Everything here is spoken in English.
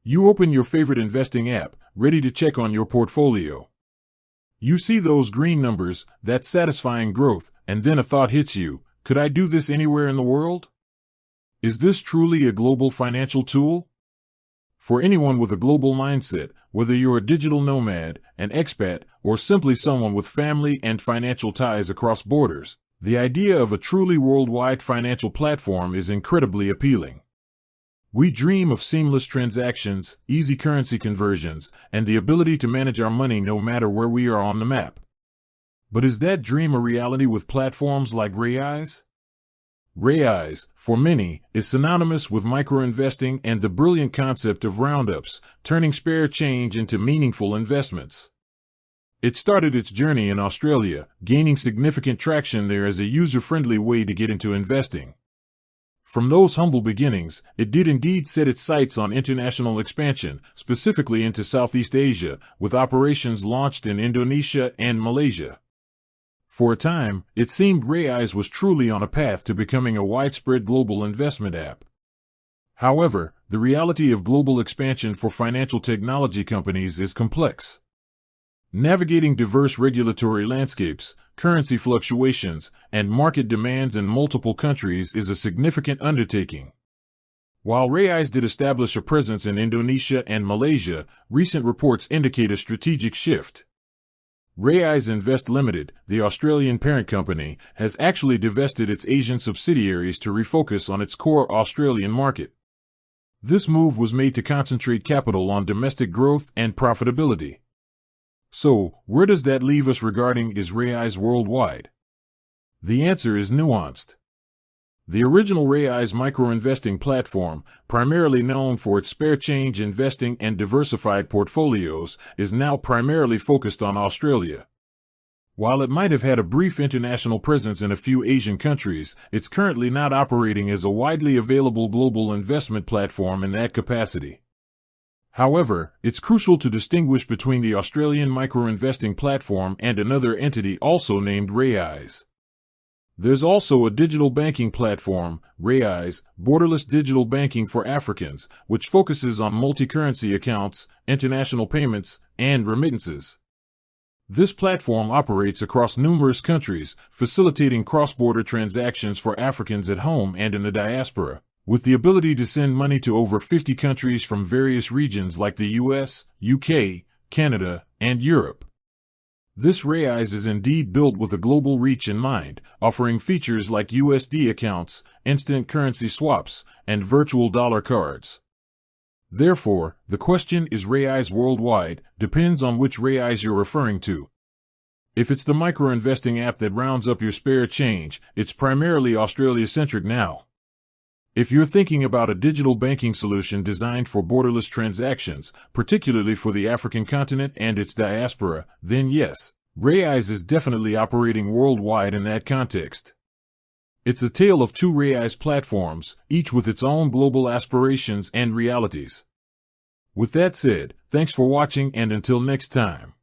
You open your favorite investing app, ready to check on your portfolio. You see those green numbers, that satisfying growth, and then a thought hits you: could I do this anywhere in the world? Is this truly a global financial tool? For anyone with a global mindset, whether you're a digital nomad, an expat, or simply someone with family and financial ties across borders, the idea of a truly worldwide financial platform is incredibly appealing. We dream of seamless transactions, easy currency conversions, and the ability to manage our money no matter where we are on the map. But is that dream a reality with platforms like Raiz? Raiz, for many, is synonymous with micro-investing and the brilliant concept of roundups, turning spare change into meaningful investments. It started its journey in Australia, gaining significant traction there as a user-friendly way to get into investing. From those humble beginnings, it did indeed set its sights on international expansion, specifically into Southeast Asia, with operations launched in Indonesia and Malaysia. For a time, it seemed Raiz was truly on a path to becoming a widespread global investment app. However, the reality of global expansion for financial technology companies is complex. Navigating diverse regulatory landscapes, currency fluctuations, and market demands in multiple countries is a significant undertaking. While Raiz did establish a presence in Indonesia and Malaysia, recent reports indicate a strategic shift. Raiz Invest Limited, the Australian parent company, has actually divested its Asian subsidiaries to refocus on its core Australian market. This move was made to concentrate capital on domestic growth and profitability. So, where does that leave us regarding Is Raiz worldwide? The answer is nuanced. The original Raiz micro-investing platform, primarily known for its spare change investing and diversified portfolios, is now primarily focused on Australia. While it might have had a brief international presence in a few Asian countries, it's currently not operating as a widely available global investment platform in that capacity. However, it's crucial to distinguish between the Australian micro-investing platform and another entity also named Raiz. There's also a digital banking platform, Raiz, Borderless Digital Banking for Africans, which focuses on multi-currency accounts, international payments, and remittances. This platform operates across numerous countries, facilitating cross-border transactions for Africans at home and in the diaspora, with the ability to send money to over 50 countries from various regions like the US, UK, Canada, and Europe. This Raiz is indeed built with a global reach in mind, offering features like USD accounts, instant currency swaps, and virtual dollar cards. Therefore, the question "is Raiz worldwide?" depends on which Raiz you're referring to. If it's the micro-investing app that rounds up your spare change, it's primarily Australia-centric now. If you're thinking about a digital banking solution designed for borderless transactions, particularly for the African continent and its diaspora, then yes, Raiz is definitely operating worldwide in that context. It's a tale of two Raiz platforms, each with its own global aspirations and realities. With that said, thanks for watching, and until next time.